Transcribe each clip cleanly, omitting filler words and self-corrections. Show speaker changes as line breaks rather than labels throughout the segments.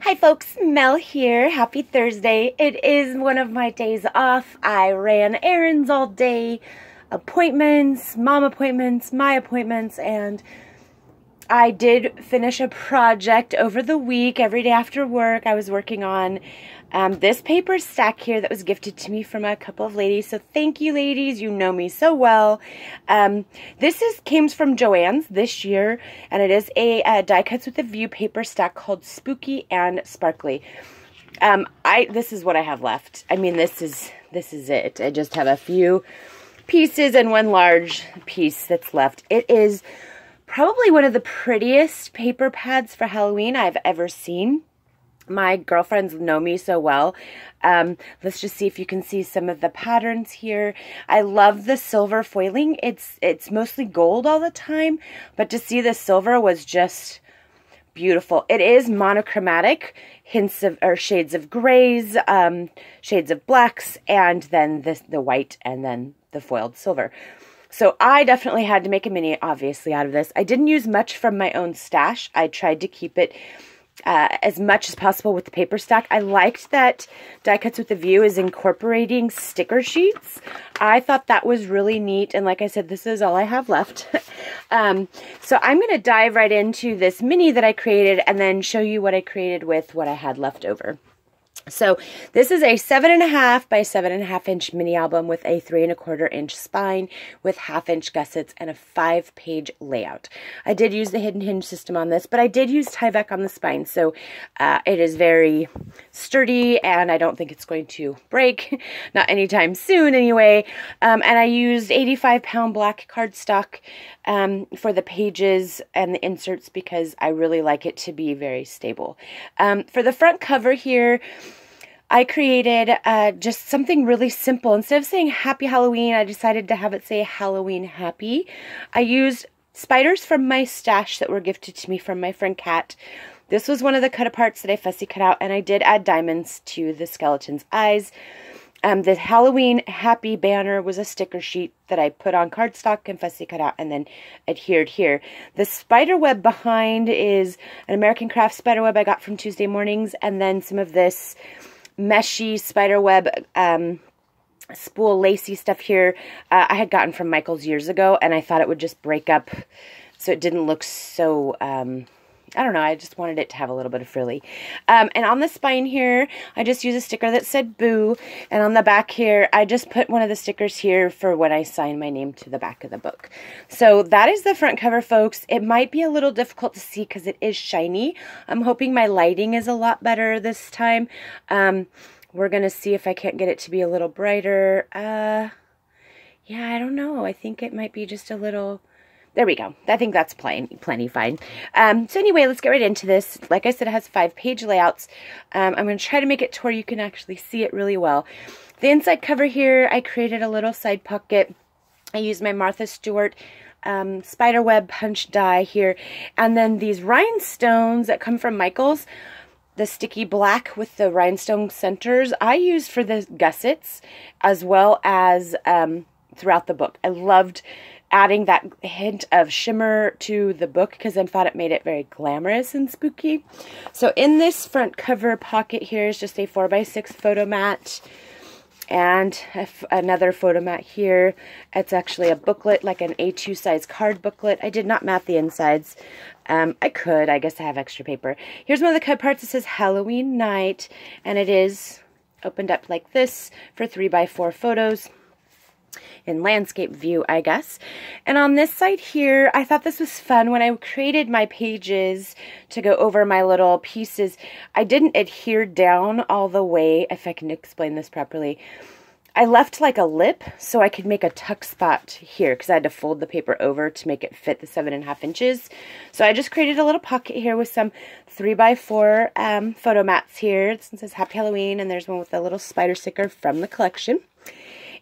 Hi folks, Mel here. Happy Thursday. It is one of my days off. I ran errands all day, appointments, mom appointments, my appointments, and I did finish a project over the week. Every day after work, I was working on this paper stack here that was gifted to me from a couple of ladies. So thank you, ladies. You know me so well. Came from Joann's this year, and it is a die cuts with a view paper stack called Spooky and Sparkly. This is what I have left. I mean, this is it. I just have a few pieces and one large piece that's left. It is probably one of the prettiest paper pads for Halloween I've ever seen. My girlfriends know me so well. Let's just see if you can see some of the patterns here. I love the silver foiling. It's mostly gold all the time, but to see the silver was just beautiful. It is monochromatic, hints of or shades of grays, shades of blacks, and then the white, and then the foiled silver. So I definitely had to make a mini, obviously, out of this. I didn't use much from my own stash. I tried to keep it as much as possible with the paper stack. I liked that Die Cuts with a View is incorporating sticker sheets. I thought that was really neat, and like I said, this is all I have left. So I'm going to dive right into this mini that I created and then show you what I created with what I had left over. So this is a 7.5 by 7.5 inch mini album with a 3¼ inch spine with 1/2 inch gussets and a 5-page layout. I did use the hidden hinge system on this, but I did use Tyvek on the spine, so it is very sturdy and I don't think it's going to break, not anytime soon anyway. And I used 85-pound black cardstock for the pages and the inserts because I really like it to be very stable. For the front cover here, I created just something really simple. Instead of saying Happy Halloween, I decided to have it say Halloween Happy. I used spiders from my stash that were gifted to me from my friend Kat. This was one of the cut-aparts that I fussy cut out, and I did add diamonds to the skeleton's eyes. The Halloween Happy banner was a sticker sheet that I put on cardstock and fussy cut out and then adhered here. The spider web behind is an American Craft spider web I got from Tuesday Mornings, and then some of this meshy spider web spool lacy stuff here I had gotten from Michael's years ago, and I thought it would just break up so it didn't look so I don't know, I just wanted it to have a little bit of frilly. And on the spine here, I just used a sticker that said boo. And on the back here, I just put one of the stickers here for when I sign my name to the back of the book. So that is the front cover, folks. It might be a little difficult to see because it is shiny. I'm hoping my lighting is a lot better this time. We're going to see if I can't get it to be a little brighter. Yeah, I don't know. I think it might be just a little... There we go. I think that's plenty fine. So anyway, let's get right into this. Like I said, it has 5-page layouts. I'm going to try to make it to where you can actually see it really well. The inside cover here, I created a little side pocket. I used my Martha Stewart spiderweb punch die here. And then these rhinestones that come from Michael's, the sticky black with the rhinestone centers, I used for the gussets as well as throughout the book. I loved adding that hint of shimmer to the book because I thought it made it very glamorous and spooky. So in this front cover pocket here is just a 4x6 photo mat and another photo mat here. It's actually a booklet, like an A2 size card booklet. I did not mat the insides. I could. I guess I have extra paper. Here's one of the cut parts that says Halloween Night, and it is opened up like this for 3x4 photos. In landscape view, I guess. And on this side here, I thought this was fun. When I created my pages to go over my little pieces, I didn't adhere down all the way, if I can explain this properly. I left like a lip so I could make a tuck spot here because I had to fold the paper over to make it fit the 7.5 inches. So I just created a little pocket here with some 3x4 photo mats here. It says Happy Halloween, and there's one with a little spider sticker from the collection.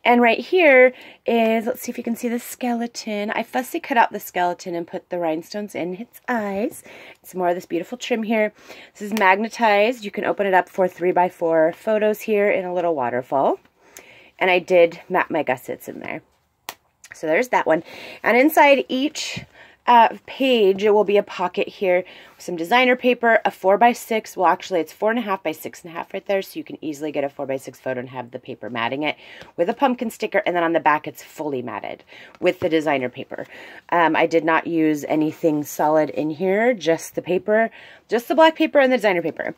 And right here is, let's see if you can see the skeleton. I fussy cut out the skeleton and put the rhinestones in its eyes. Some more of this beautiful trim here. This is magnetized. You can open it up for 3x4 photos here in a little waterfall. And I did map my gussets in there. So there's that one. And inside each page, it will be a pocket here with some designer paper, a 4x6. Well, actually, it's 4.5 by 6.5 right there, so you can easily get a 4x6 photo and have the paper matting it with a pumpkin sticker, and then on the back, it's fully matted with the designer paper. I did not use anything solid in here, just the paper, just the black paper and the designer paper.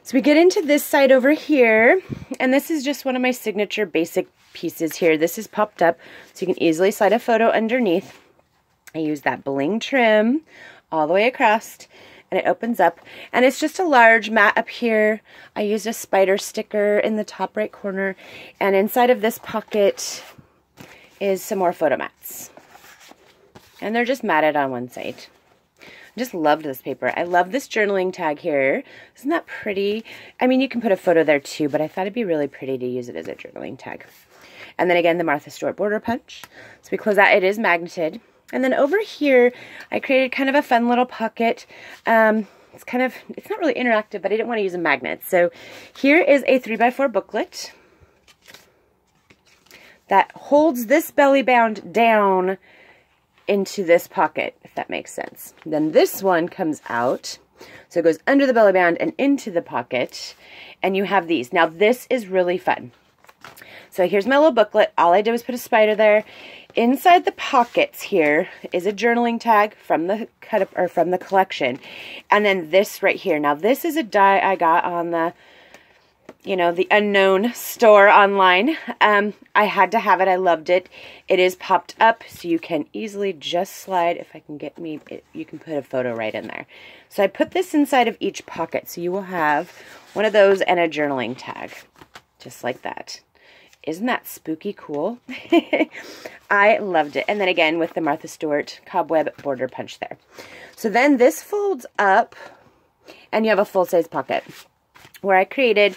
So we get into this side over here, and this is just one of my signature basic pieces here. This is popped up, so you can easily slide a photo underneath. I use that bling trim all the way across, and it opens up, and it's just a large mat up here. I used a spider sticker in the top right corner, and inside of this pocket is some more photo mats, and they're just matted on one side. Just loved this paper. I love this journaling tag here. Isn't that pretty? I mean, you can put a photo there too, but I thought it'd be really pretty to use it as a journaling tag. And then again, the Martha Stewart border punch. So we close that. It is magneted. And then over here, I created kind of a fun little pocket. It's not really interactive, but I didn't want to use a magnet. So here is a 3x4 booklet that holds this belly band down into this pocket, if that makes sense. Then this one comes out, so it goes under the belly band and into the pocket, and you have these. Now this is really fun. So here's my little booklet. All I did was put a spider there. Inside the pockets here is a journaling tag from the from the collection, and then this right here. Now this is a die I got on the the unknown store online. I had to have it. I loved it. It is popped up, so you can easily just slide. If I can get you can put a photo right in there. So I put this inside of each pocket, so you will have one of those and a journaling tag, just like that. Isn't that spooky cool? I loved it. And then again with the Martha Stewart cobweb border punch there. So then this folds up, and you have a full-size pocket where I created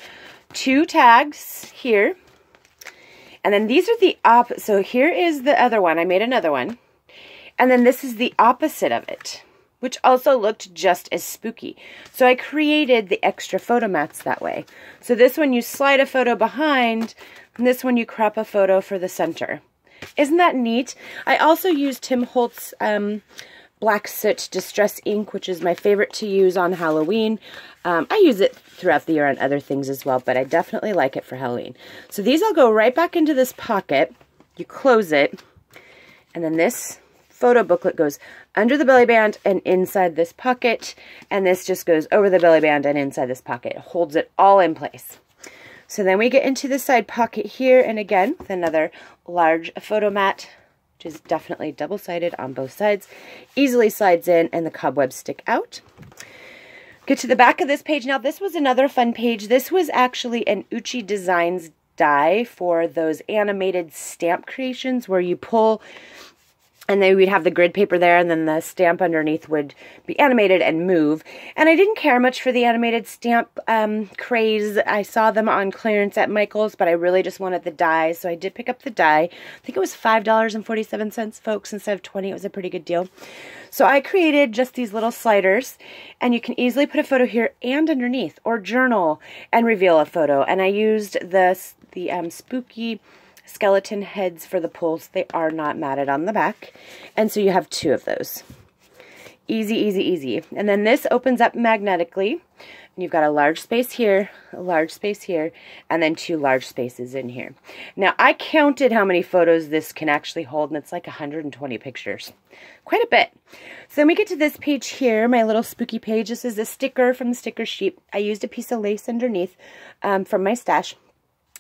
2 tags here, and then these are the so here is the other one. I made another one, and then this is the opposite of it, which also looked just as spooky. So I created the extra photo mats that way. So this one you slide a photo behind, and this one you crop a photo for the center. Isn't that neat? I also used Tim Holtz Black Soot Distress ink, which is my favorite to use on Halloween. I use it throughout the year on other things as well, but I definitely like it for Halloween. So these all go right back into this pocket. You close it, and then this photo booklet goes under the belly band and inside this pocket, and this just goes over the belly band and inside this pocket. It holds it all in place. So then we get into the side pocket here, and again, with another large photo mat, which is definitely double-sided on both sides. Easily slides in, and the cobwebs stick out. Get to the back of this page. Now, this was another fun page. This was actually an Uchi Designs die for those animated stamp creations where you pull, and then we'd have the grid paper there, and then the stamp underneath would be animated and move. And I didn't care much for the animated stamp craze. I saw them on clearance at Michael's, but I really just wanted the die, so I did pick up the die. I think it was $5.47, folks, instead of $20. It was a pretty good deal. So I created just these little sliders, and you can easily put a photo here and underneath, or journal and reveal a photo. And I used the spooky skeleton heads for the pulls. They are not matted on the back, and so you have 2 of those. Easy, easy, easy. And then this opens up magnetically, and you've got a large space here, a large space here, and then 2 large spaces in here. Now, I counted how many photos this can actually hold, and it's like 120 pictures. Quite a bit. So then we get to this page here, my little spooky page. This is a sticker from the sticker sheet. I used a piece of lace underneath from my stash,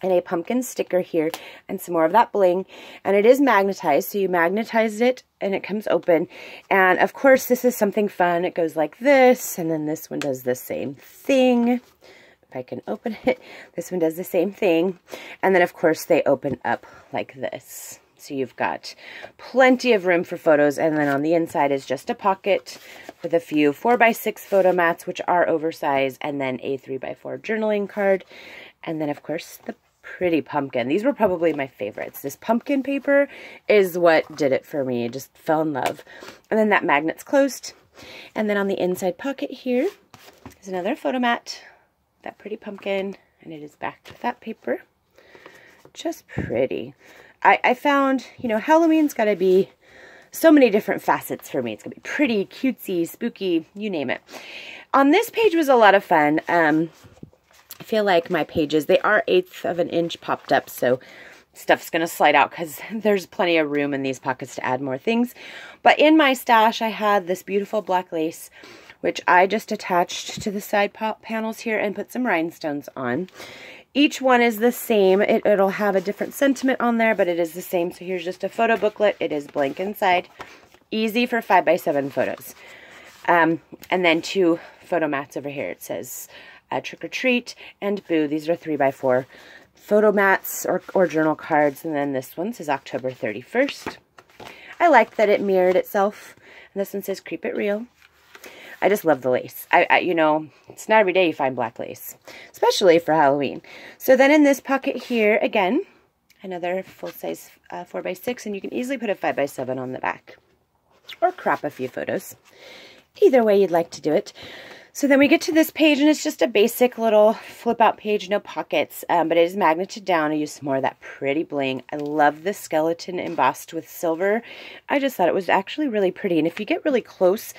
and a pumpkin sticker here, and some more of that bling. And it is magnetized, so you magnetize it, and it comes open. And of course, this is something fun. It goes like this, and then this one does the same thing. If I can open it, this one does the same thing. And then, of course, they open up like this. So you've got plenty of room for photos, and then on the inside is just a pocket with a few 4x6 photo mats, which are oversized, and then a 3x4 journaling card. And then, of course, the pretty pumpkin. These were probably my favorites. This pumpkin paper is what did it for me. I just fell in love. And then that magnet's closed. And then on the inside pocket here is another photo mat. That pretty pumpkin. And it is backed with that paper. Just pretty. I found, Halloween's got to be so many different facets for me. It's going to be pretty, cutesy, spooky, you name it. On this page was a lot of fun. I feel like my pages, they are 1/8 of an inch popped up, so stuff's going to slide out because there's plenty of room in these pockets to add more things. But in my stash, I had this beautiful black lace, which I just attached to the side panels here and put some rhinestones on. Each one is the same. It'll have a different sentiment on there, but it is the same. So here's just a photo booklet. It is blank inside. Easy for 5x7 photos. And then 2 photo mats over here. It says Trick or Treat and Boo. These are 3x4 photo mats or journal cards. And then this one says October 31st. I like that it mirrored itself. And this one says Creep It Real. I just love the lace. You know, it's not every day you find black lace, especially for Halloween. So then in this pocket here, again, another full-size 4x6, and you can easily put a 5x7 on the back or crop a few photos. Either way you'd like to do it. So then we get to this page, and it's just a basic little flip-out page, no pockets, but it is magneted down. I used some more of that pretty bling. I love the skeleton embossed with silver. I just thought it was actually really pretty, and if you get really close,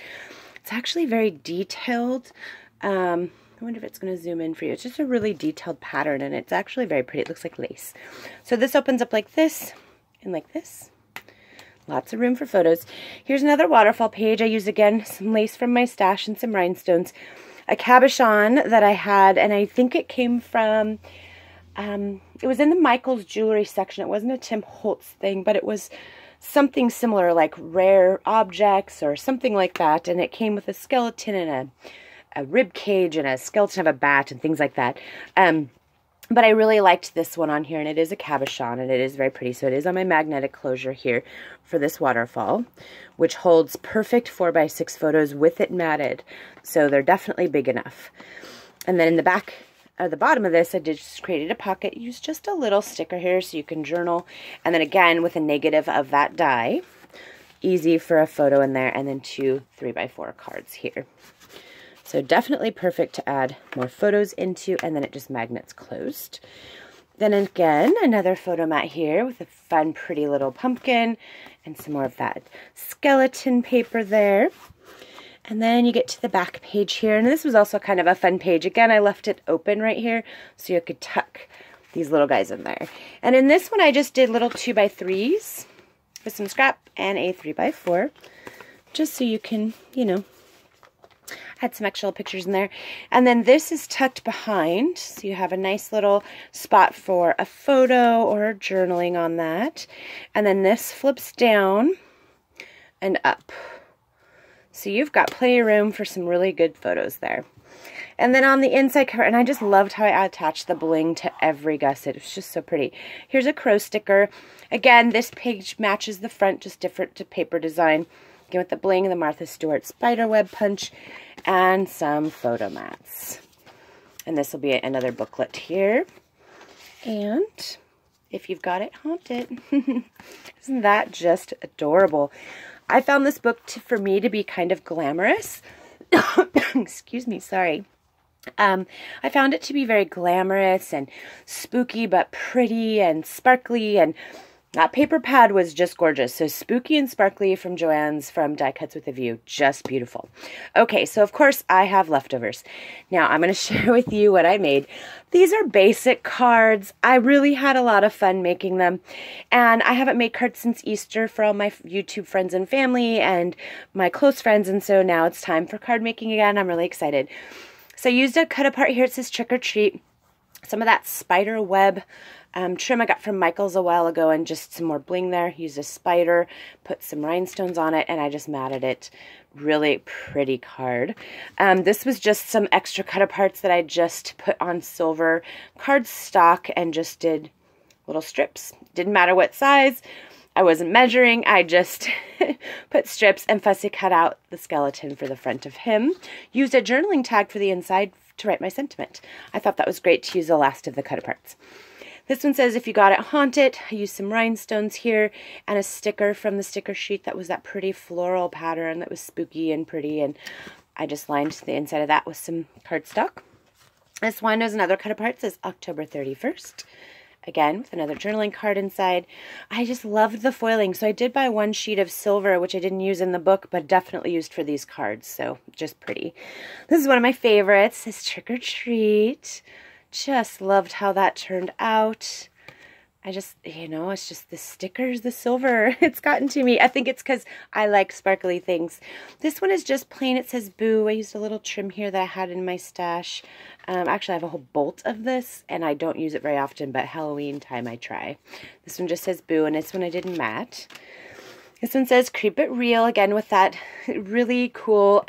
it's actually very detailed. I wonder if it's going to zoom in for you. It's just a really detailed pattern, and it's actually very pretty. It looks like lace. So this opens up like this and like this. Lots of room for photos. Here's another waterfall page. I used, again, some lace from my stash and some rhinestones. A cabochon that I had, and I think it came from, it was in the Michael's jewelry section. It wasn't a Tim Holtz thing, but it was something similar, like rare objects or something like that, and it came with a skeleton and a rib cage and a skeleton of a bat and things like that. But I really liked this one on here, and it is a cabochon, and it is very pretty. So it is on my magnetic closure here for this waterfall, which holds perfect 4x6 photos with it matted. So they're definitely big enough. And then in the back, at the bottom of this, I just created a pocket, used just a little sticker here so you can journal. And then again, with a negative of that die, easy for a photo in there, and then 2 3x4 cards here. So definitely perfect to add more photos into, and then it just magnets closed. Then again, another photo mat here with a fun, pretty little pumpkin and some more of that skeleton paper there. And then you get to the back page here, and this was also kind of a fun page. Again, I left it open right here so you could tuck these little guys in there. And in this one, I just did little 2x3s with some scrap and a 3x4, just so you can, you know, add some extra pictures in there. And then this is tucked behind, so you have a nice little spot for a photo or journaling on that. And then this flips down and up. So you've got plenty of room for some really good photos there. And then on the inside cover, and I just loved how I attached the bling to every gusset. It was just so pretty. Here's a crow sticker. Again, this page matches the front, just different to paper design. Again, with the bling and the Martha Stewart spiderweb punch and some photo mats. And this will be another booklet here. And if you've got it, haunt it. Isn't that just adorable? I found this book for me to be kind of glamorous. Excuse me, sorry. I found it to be very glamorous and spooky, but pretty and sparkly, and that paper pad was just gorgeous. So spooky and sparkly from Joann's from Die Cuts with a View. Just beautiful. Okay, so of course I have leftovers. Now I'm going to share with you what I made. These are basic cards. I really had a lot of fun making them. And I haven't made cards since Easter for all my YouTube friends and family and my close friends. And so now it's time for card making again. I'm really excited. So I used a cut apart here. It says Trick or Treat. Some of that spider web trim I got from Michael's a while ago, and just some more bling there. Used a spider, put some rhinestones on it, and I just matted it. Really pretty card. This was just some extra cut aparts that I just put on silver card stock and just did little strips. Didn't matter what size. I wasn't measuring. I just put strips and fussy cut out the skeleton for the front of him. Used a journaling tag for the inside to write my sentiment. I thought that was great to use the last of the cut aparts. This one says, if you got it, haunt it. I used some rhinestones here and a sticker from the sticker sheet that was that pretty floral pattern that was spooky and pretty, and I just lined the inside of that with some cardstock. This one is another cut apart. It says October 31st. again, with another journaling card inside. I just loved the foiling. So I did buy one sheet of silver, which I didn't use in the book, but definitely used for these cards. So just pretty. This is one of my favorites. This Trick or Treat. Just loved how that turned out. I just, you know, it's just the stickers, the silver. It's gotten to me. I think it's because I like sparkly things. This one is just plain. It says Boo. I used a little trim here that I had in my stash. Actually, I have a whole bolt of this, and I don't use it very often, but Halloween time I try. This one just says Boo, and this one I did in matte. This one says Creep It Real, again with that really cool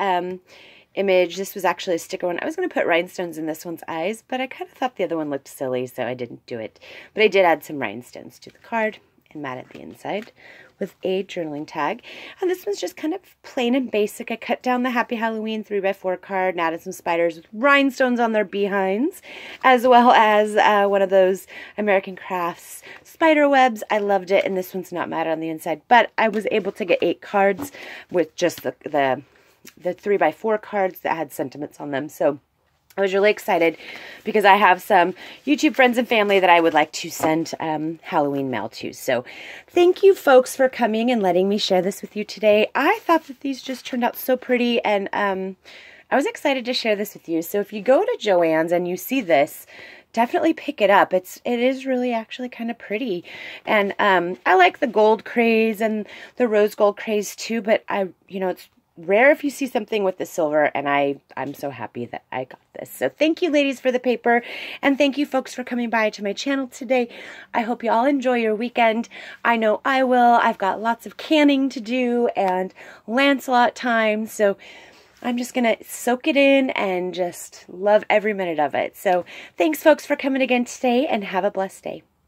image. This was actually a sticker one. I was going to put rhinestones in this one's eyes, but I kind of thought the other one looked silly, so I didn't do it. But I did add some rhinestones to the card and matte at the inside with a journaling tag. And this one's just kind of plain and basic. I cut down the Happy Halloween 3x4 card and added some spiders with rhinestones on their behinds, as well as one of those American Crafts spider webs. I loved it, and this one's not matte on the inside, but I was able to get 8 cards with just the 3x4 cards that had sentiments on them. So I was really excited because I have some YouTube friends and family that I would like to send Halloween mail to. So thank you folks for coming and letting me share this with you today. I thought that these just turned out so pretty, and I was excited to share this with you. So if you go to Joann's and you see this, definitely pick it up. It is really actually kind of pretty. And I like the gold craze and the rose gold craze too, but it's rare if you see something with the silver, and I'm so happy that I got this. So thank you, ladies, for the paper, and thank you folks for coming by to my channel today. I hope you all enjoy your weekend. I know I will. I've got lots of canning to do and Lancelot time, so I'm just gonna soak it in and just love every minute of it. So thanks folks for coming again today, and have a blessed day.